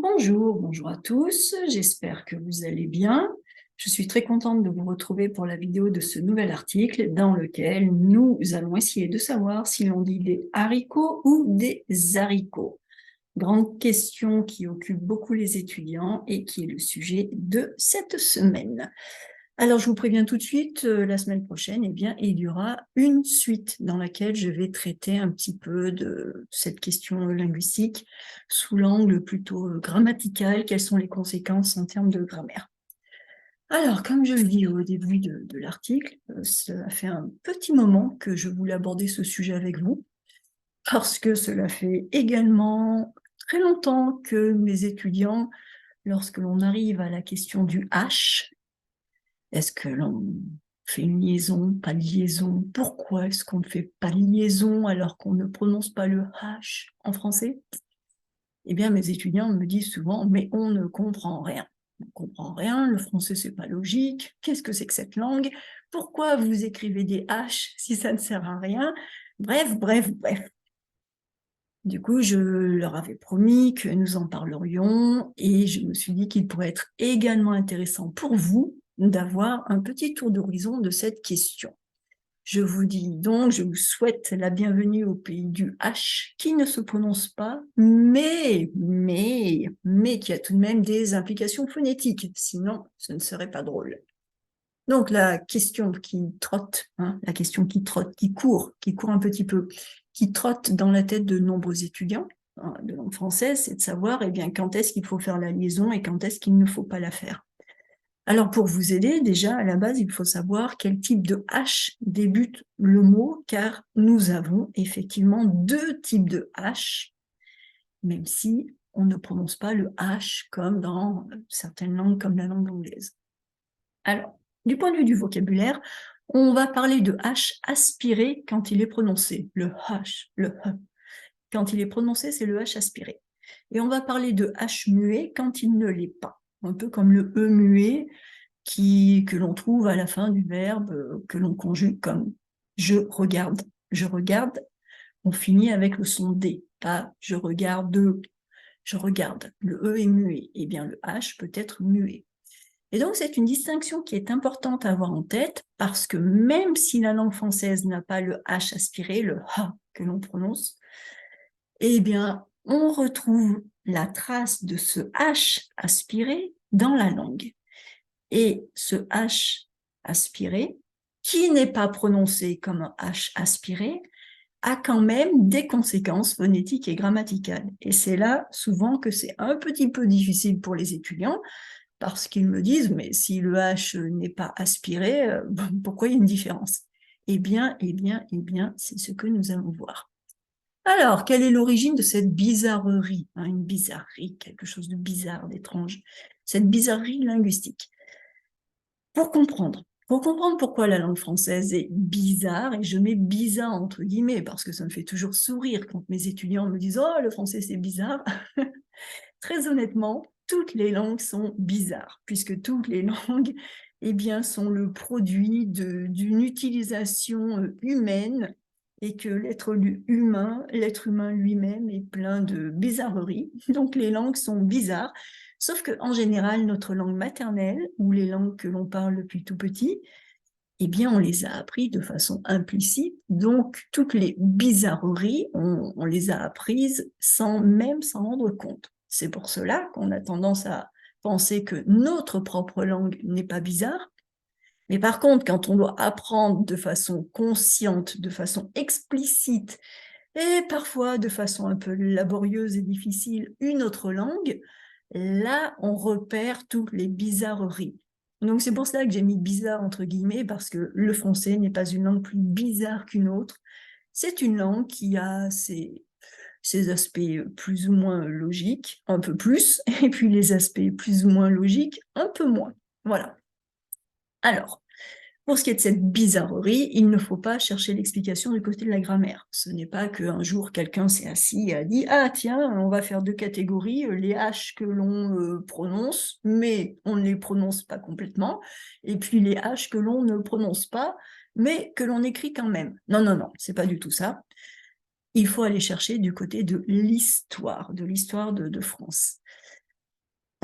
Bonjour, bonjour à tous, j'espère que vous allez bien. Je suis très contente de vous retrouver pour la vidéo de ce nouvel article dans lequel nous allons essayer de savoir si l'on dit des haricots ou des haricots. Grande question qui occupe beaucoup les étudiants et qui est le sujet de cette semaine. Alors, je vous préviens tout de suite, la semaine prochaine, il y aura une suite dans laquelle je vais traiter un petit peu de cette question linguistique sous l'angle plutôt grammatical. Quelles sont les conséquences en termes de grammaire? Alors, comme je le dis au début de l'article, cela fait un petit moment que je voulais aborder ce sujet avec vous, parce que cela fait également très longtemps que mes étudiants, lorsque l'on arrive à la question du H, est-ce que l'on fait une liaison, pas de liaison? Pourquoi est-ce qu'on ne fait pas de liaison alors qu'on ne prononce pas le H en français? Eh bien, mes étudiants me disent souvent, mais on ne comprend rien. On ne comprend rien, le français, c'est pas logique. Qu'est-ce que c'est que cette langue? Pourquoi vous écrivez des H si ça ne sert à rien? Bref, bref, bref. Du coup, je leur avais promis que nous en parlerions et je me suis dit qu'il pourrait être également intéressant pour vous d'avoir un petit tour d'horizon de cette question. Je vous dis donc, je vous souhaite la bienvenue au pays du H, qui ne se prononce pas, mais qui a tout de même des implications phonétiques, sinon ce ne serait pas drôle. Donc la question qui trotte, la question qui trotte, qui court un petit peu, qui trotte dans la tête de nombreux étudiants de langue française, c'est de savoir quand est-ce qu'il faut faire la liaison et quand est-ce qu'il ne faut pas la faire. Alors pour vous aider, déjà à la base, il faut savoir quel type de H débute le mot, car nous avons effectivement deux types de H, même si on ne prononce pas le H comme dans certaines langues comme la langue anglaise. Alors, du point de vue du vocabulaire, on va parler de H aspiré quand il est prononcé, le H, le H. Quand il est prononcé, c'est le H aspiré. Et on va parler de H muet quand il ne l'est pas, un peu comme le E muet que l'on trouve à la fin du verbe que l'on conjugue comme je regarde. Je regarde, on finit avec le son D, pas je regarde, je regarde. Le E est muet, et bien le H peut être muet. Et donc, c'est une distinction qui est importante à avoir en tête parce que même si la langue française n'a pas le H aspiré, le H que l'on prononce, eh bien, on retrouve la trace de ce H aspiré dans la langue. Et ce H aspiré, qui n'est pas prononcé comme un H aspiré, a quand même des conséquences phonétiques et grammaticales. Et c'est là souvent que c'est un petit peu difficile pour les étudiants, parce qu'ils me disent, mais si le H n'est pas aspiré, pourquoi il y a une différence? Eh bien, c'est ce que nous allons voir. Alors, quelle est l'origine de cette bizarrerie, une bizarrerie, quelque chose de bizarre, d'étrange, cette bizarrerie linguistique? Pour comprendre pourquoi la langue française est bizarre, et je mets bizarre entre guillemets, parce que ça me fait toujours sourire quand mes étudiants me disent « Oh, le français, c'est bizarre !» Très honnêtement, toutes les langues sont bizarres, puisque toutes les langues sont le produit d'une utilisation humaine et que l'être humain lui-même est plein de bizarreries. Donc les langues sont bizarres, sauf qu'en général, notre langue maternelle, ou les langues que l'on parle depuis tout petit, on les a appris de façon implicite, donc toutes les bizarreries, on les a apprises sans même s'en rendre compte. C'est pour cela qu'on a tendance à penser que notre propre langue n'est pas bizarre, mais par contre, quand on doit apprendre de façon consciente, de façon explicite, et parfois de façon un peu laborieuse et difficile, une autre langue, là, on repère toutes les bizarreries. Donc c'est pour cela que j'ai mis bizarre entre guillemets, parce que le français n'est pas une langue plus bizarre qu'une autre. C'est une langue qui a ses aspects plus ou moins logiques, un peu plus, et puis les aspects plus ou moins logiques, un peu moins. Voilà. Alors, pour ce qui est de cette bizarrerie, il ne faut pas chercher l'explication du côté de la grammaire. Ce n'est pas qu'un jour quelqu'un s'est assis et a dit « Ah tiens, on va faire deux catégories, les H que l'on prononce, mais on ne les prononce pas complètement, et puis les H que l'on ne prononce pas, mais que l'on écrit quand même. » Non, non, non, c'est pas du tout ça. Il faut aller chercher du côté de l'histoire de France.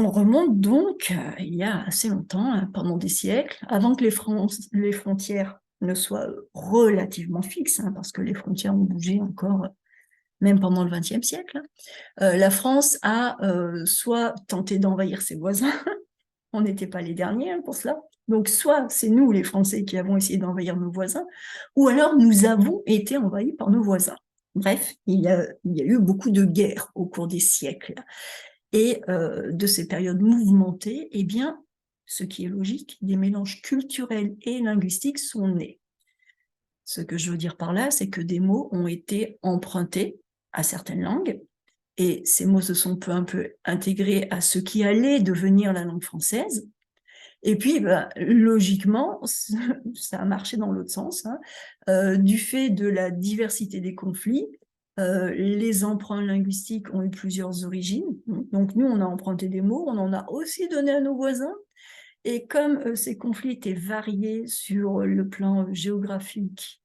On remonte donc il y a assez longtemps, hein, pendant des siècles, avant que les frontières ne soient relativement fixes, hein, parce que les frontières ont bougé encore, même pendant le XXe siècle. La France a soit tenté d'envahir ses voisins, on n'était pas les derniers, hein, pour cela, donc soit c'est nous, les Français, qui avons essayé d'envahir nos voisins, ou alors nous avons été envahis par nos voisins. Bref, il y a eu beaucoup de guerres au cours des siècles. Et de ces périodes mouvementées, eh bien, ce qui est logique, des mélanges culturels et linguistiques sont nés. Ce que je veux dire par là, c'est que des mots ont été empruntés à certaines langues, et ces mots se sont peu à peu intégrés à ce qui allait devenir la langue française. Et puis, logiquement, ça a marché dans l'autre sens, hein. Du fait de la diversité des conflits, les emprunts linguistiques ont eu plusieurs origines. Donc nous, on a emprunté des mots, on en a aussi donné à nos voisins. Et comme ces conflits étaient variés sur le plan géographique,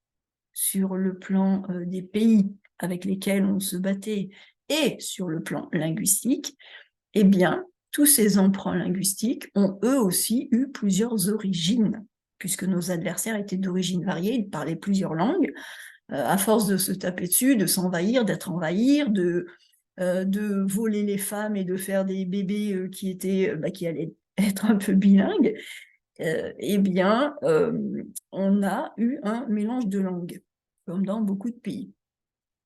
sur le plan des pays avec lesquels on se battait et sur le plan linguistique, eh bien, tous ces emprunts linguistiques ont eux aussi eu plusieurs origines, puisque nos adversaires étaient d'origine variée, ils parlaient plusieurs langues. À force de se taper dessus, de s'envahir, d'être envahir, de voler les femmes et de faire des bébés qui allaient être un peu bilingues, eh bien, on a eu un mélange de langues, comme dans beaucoup de pays.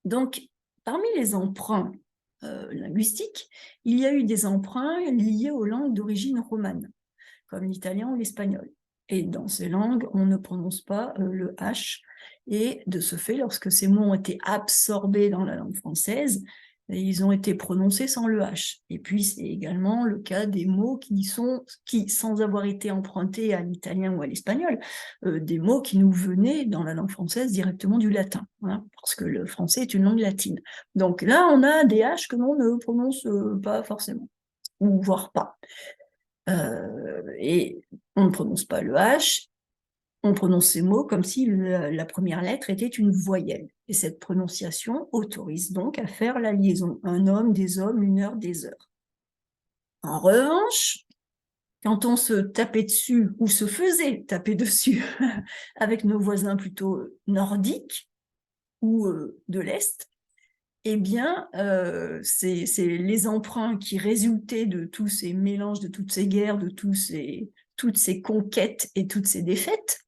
Donc, parmi les emprunts linguistiques, il y a eu des emprunts liés aux langues d'origine romane, comme l'italien ou l'espagnol. Et dans ces langues, on ne prononce pas le H. Et de ce fait, lorsque ces mots ont été absorbés dans la langue française, ils ont été prononcés sans le H. Et puis, c'est également le cas des mots qui, sans avoir été empruntés à l'italien ou à l'espagnol, des mots qui nous venaient dans la langue française directement du latin, hein, parce que le français est une langue latine. Donc là, on a des H que l'on ne prononce pas forcément, ou voire pas. Et on ne prononce pas le H, on prononce ces mots comme si la première lettre était une voyelle. Et cette prononciation autorise donc à faire la liaison. Un homme, des hommes, une heure, des heures. En revanche, quand on se tapait dessus, ou se faisait taper dessus, avec nos voisins plutôt nordiques ou de l'Est, eh bien, c'est les emprunts qui résultaient de tous ces mélanges, de toutes ces guerres, de toutes ces conquêtes et toutes ces défaites.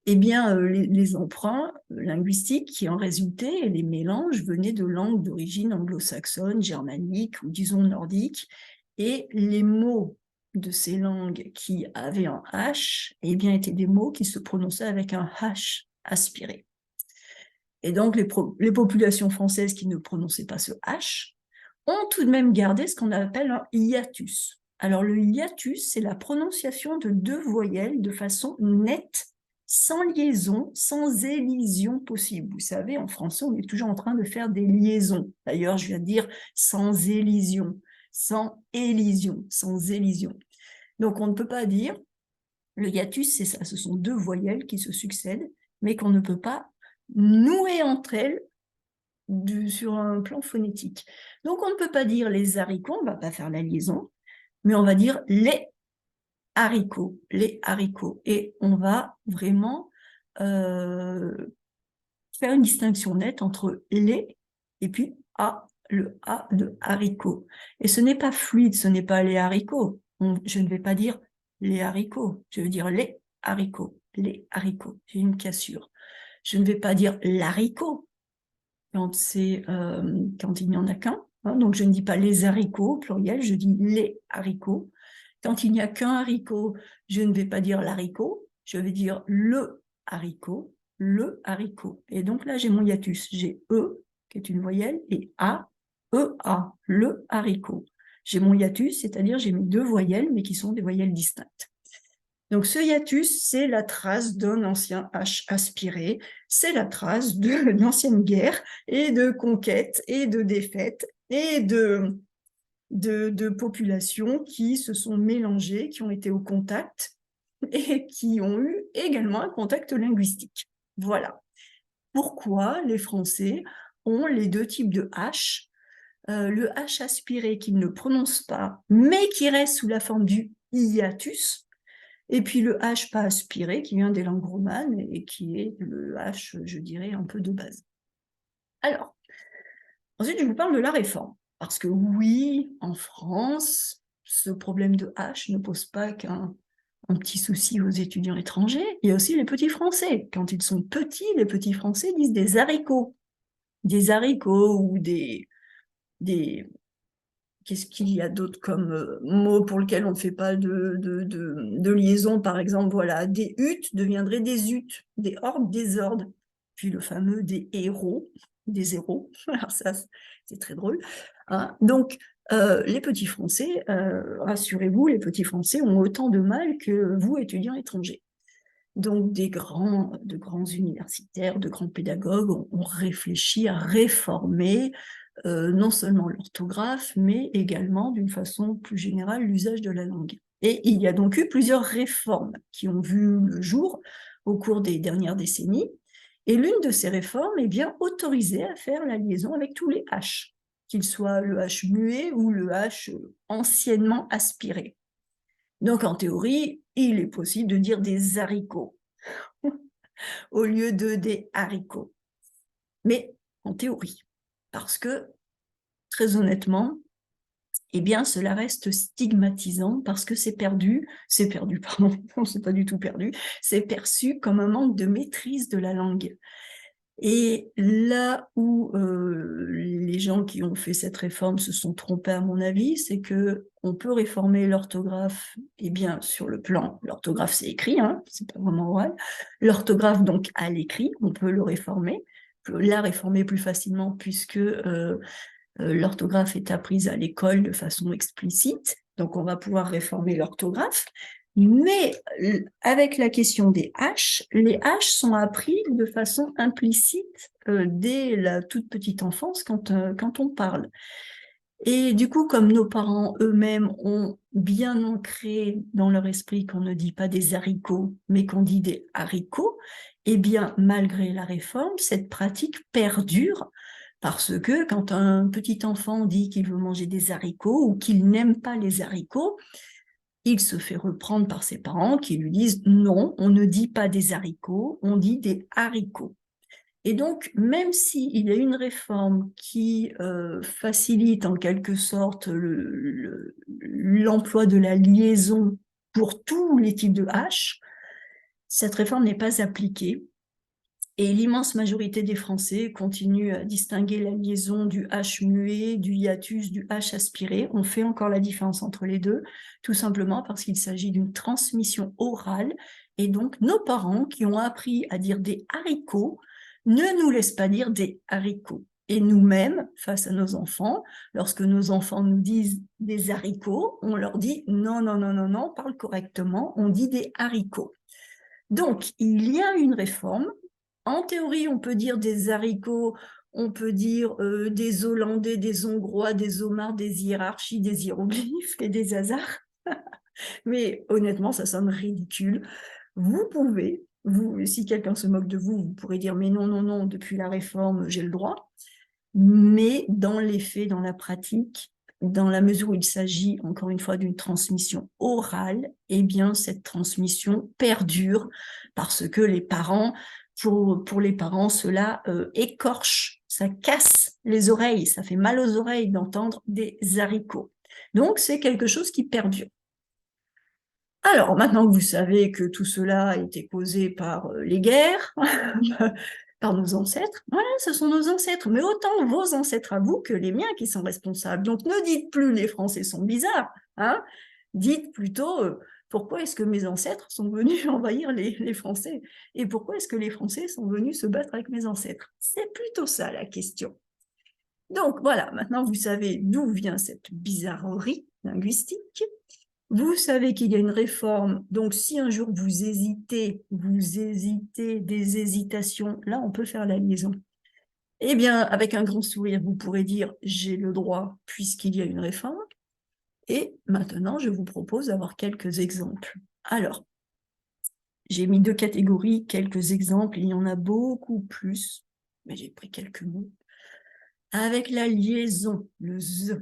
Eh bien, les emprunts linguistiques qui en résultaient, et les mélanges, venaient de langues d'origine anglo-saxonne, germanique ou disons nordique, et les mots de ces langues qui avaient un H, eh bien, étaient des mots qui se prononçaient avec un H aspiré. Et donc, les populations françaises qui ne prononçaient pas ce H ont tout de même gardé ce qu'on appelle un hiatus. Alors, le hiatus, c'est la prononciation de deux voyelles de façon nette, sans liaison, sans élision possible. Vous savez, en français, on est toujours en train de faire des liaisons. D'ailleurs, je viens de dire sans élision, sans élision, sans élision. Donc, on ne peut pas dire, le hiatus, c'est ça, ce sont deux voyelles qui se succèdent, mais qu'on ne peut pas nouer entre elles sur un plan phonétique. Donc, on ne peut pas dire les haricots, on ne va pas faire la liaison, mais on va dire les haricots. Et on va vraiment faire une distinction nette entre les et puis A, le A de haricot. Et ce n'est pas fluide, ce n'est pas les haricots. Je ne vais pas dire les haricots, je veux dire les haricots. J'ai une cassure. Je ne vais pas dire l'haricot quand il n'y en a qu'un. Hein, donc, je ne dis pas les haricots au pluriel, je dis les haricots. Quand il n'y a qu'un haricot, je ne vais pas dire l'haricot, je vais dire le haricot, le haricot. Et donc là, j'ai mon hiatus. J'ai E, qui est une voyelle, et A, E-A, le haricot. J'ai mon hiatus, c'est-à-dire j'ai mes deux voyelles, mais qui sont des voyelles distinctes. Donc, ce hiatus, c'est la trace d'un ancien H aspiré, c'est la trace d'anciennes guerres et de conquêtes et de défaites et de populations qui se sont mélangées, qui ont été au contact et qui ont eu également un contact linguistique. Voilà. Pourquoi les Français ont les deux types de H le H aspiré qu'il ne prononce pas, mais qui reste sous la forme du hiatus, et puis le H pas aspiré qui vient des langues romanes et qui est le H, je dirais, un peu de base. Alors, ensuite, je vous parle de la réforme. Parce que oui, en France, ce problème de H ne pose pas qu'un petit souci aux étudiants étrangers. Il y a aussi les petits Français. Quand ils sont petits, les petits Français disent des haricots. Des haricots ou des... Qu'est-ce qu'il y a d'autre comme mot pour lequel on ne fait pas de liaison? Par exemple, voilà, des huttes deviendraient des huttes, des hordes, des hordes. Puis le fameux des héros, des héros. Alors ça, c'est très drôle. Hein. Donc, les petits Français, rassurez-vous, les petits Français ont autant de mal que vous, étudiants étrangers. Donc, de grands universitaires, de grands pédagogues ont réfléchi à réformer non seulement l'orthographe, mais également, d'une façon plus générale, l'usage de la langue. Et il y a donc eu plusieurs réformes qui ont vu le jour au cours des dernières décennies. Et l'une de ces réformes est bien autorisée à faire la liaison avec tous les H, qu'il soit le H muet ou le H anciennement aspiré. Donc, en théorie, il est possible de dire des haricots au lieu de des haricots. Mais en théorie, parce que, très honnêtement, eh bien, cela reste stigmatisant parce que c'est perdu, pardon, non, c'est pas du tout perdu, c'est perçu comme un manque de maîtrise de la langue. Et là où les gens qui ont fait cette réforme se sont trompés, à mon avis, c'est que on peut réformer l'orthographe, eh bien, sur le plan, l'orthographe c'est écrit, hein, c'est pas vraiment oral, l'orthographe donc à l'écrit, on peut le réformer, la réformer plus facilement puisque l'orthographe est apprise à l'école de façon explicite, donc on va pouvoir réformer l'orthographe. Mais avec la question des H, les H sont appris de façon implicite dès la toute petite enfance quand on parle. Et du coup, comme nos parents eux-mêmes ont bien ancré dans leur esprit qu'on ne dit pas des haricots, mais qu'on dit des haricots, eh bien, malgré la réforme, cette pratique perdure parce que quand un petit enfant dit qu'il veut manger des haricots ou qu'il n'aime pas les haricots, il se fait reprendre par ses parents qui lui disent « Non, on ne dit pas des haricots, on dit des haricots ». Et donc, même s'il y a une réforme qui facilite en quelque sorte l'emploi de la liaison pour tous les types de H, cette réforme n'est pas appliquée. Et l'immense majorité des Français continuent à distinguer la liaison du H muet, du hiatus, du H aspiré. On fait encore la différence entre les deux, tout simplement parce qu'il s'agit d'une transmission orale. Et donc, nos parents qui ont appris à dire des haricots ne nous laissent pas dire des haricots. Et nous-mêmes, face à nos enfants, lorsque nos enfants nous disent des haricots, on leur dit non, non, non, non, non, parle correctement, on dit des haricots. Donc, il y a une réforme. En théorie, on peut dire des haricots, on peut dire des Hollandais, des Hongrois, des Homards, des hiérarchies, des hiéroglyphes et des hasards. Mais honnêtement, ça sonne ridicule. Vous pouvez, si quelqu'un se moque de vous, vous pourrez dire « mais non, non, non, depuis la réforme, j'ai le droit ». Mais dans les faits, dans la pratique, dans la mesure où il s'agit, encore une fois, d'une transmission orale, eh bien, cette transmission perdure parce que les parents, pour les parents, cela écorche, ça casse les oreilles, ça fait mal aux oreilles d'entendre des haricots. Donc, c'est quelque chose qui perdure. Alors, maintenant que vous savez que tout cela a été causé par les guerres, par nos ancêtres, voilà, ce sont nos ancêtres, mais autant vos ancêtres à vous que les miens qui sont responsables. Donc, ne dites plus les Français sont bizarres, hein, dites plutôt pourquoi est-ce que mes ancêtres sont venus envahir les Français et pourquoi est-ce que les Français sont venus se battre avec mes ancêtres. C'est plutôt ça la question. Donc, voilà, maintenant vous savez d'où vient cette bizarrerie linguistique. Vous savez qu'il y a une réforme, donc si un jour vous hésitez, des hésitations, là on peut faire la liaison. Eh bien, avec un grand sourire, vous pourrez dire « j'ai le droit puisqu'il y a une réforme ». Et maintenant, je vous propose d'avoir quelques exemples. Alors, j'ai mis deux catégories, quelques exemples, il y en a beaucoup plus, mais j'ai pris quelques mots. Avec la liaison, le Z,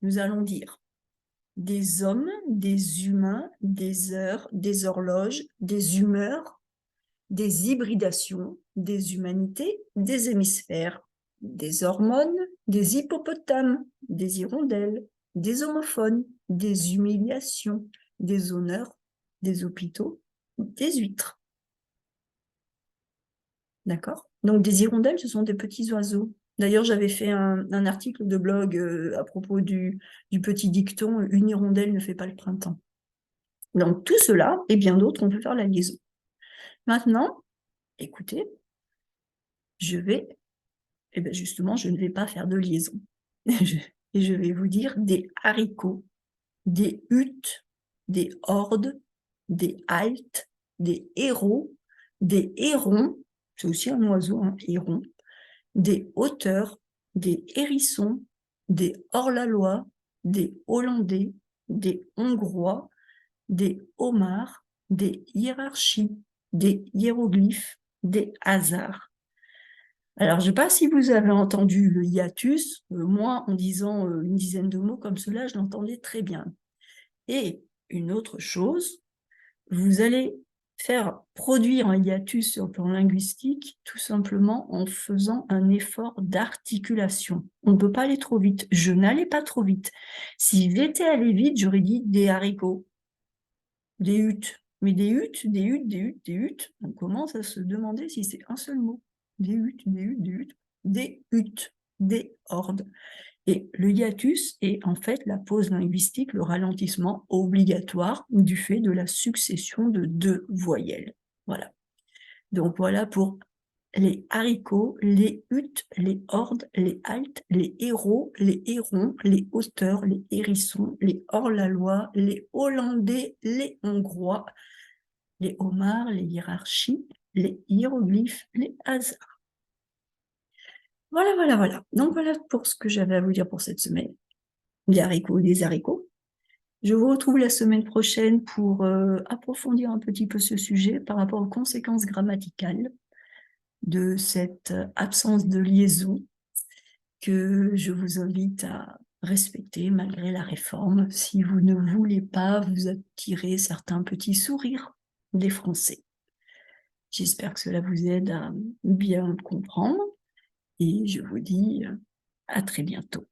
nous allons dire des hommes, des humains, des heures, des horloges, des humeurs, des hybridations, des humanités, des hémisphères, des hormones, des hippopotames, des hirondelles, des homophones, des humiliations, des honneurs, des hôpitaux, des huîtres. D'accord? Donc des hirondelles, ce sont des petits oiseaux. D'ailleurs, j'avais fait un article de blog à propos du petit dicton « Une hirondelle ne fait pas le printemps ». Donc tout cela et bien d'autres, on peut faire la liaison. Maintenant, écoutez, je vais, et bien justement, je ne vais pas faire de liaison. Et je vais vous dire des haricots, des huttes, des hordes, des haltes, des héros, des hérons, c'est aussi un oiseau, un héron, des hauteurs, des hérissons, des hors-la-loi, des Hollandais, des Hongrois, des homards, des hiérarchies, des hiéroglyphes, des hasards. Alors, je ne sais pas si vous avez entendu le hiatus, moi, en disant une dizaine de mots comme cela, je l'entendais très bien. Et une autre chose, vous allez faire produire un hiatus sur le plan linguistique tout simplement en faisant un effort d'articulation. On ne peut pas aller trop vite. Je n'allais pas trop vite. Si j'étais allé vite, j'aurais dit des haricots, des huttes. Mais des huttes, des huttes, des huttes, des huttes, on commence à se demander si c'est un seul mot. Des huttes, des huttes, des huttes, des huttes, des hordes. Et le hiatus est en fait la pause linguistique, le ralentissement obligatoire du fait de la succession de deux voyelles. Voilà. Donc voilà pour les haricots, les huttes, les hordes, les haltes, les héros, les hérons, les hauteurs, les hérissons, les hors-la-loi, les Hollandais, les Hongrois, les homards, les hiérarchies, les hiéroglyphes, les hasards. Voilà, voilà, voilà. Donc voilà pour ce que j'avais à vous dire pour cette semaine. Des haricots et des haricots. Je vous retrouve la semaine prochaine pour approfondir un petit peu ce sujet par rapport aux conséquences grammaticales de cette absence de liaison que je vous invite à respecter malgré la réforme si vous ne voulez pas vous attirer certains petits sourires des Français. J'espère que cela vous aide à bien comprendre et je vous dis à très bientôt.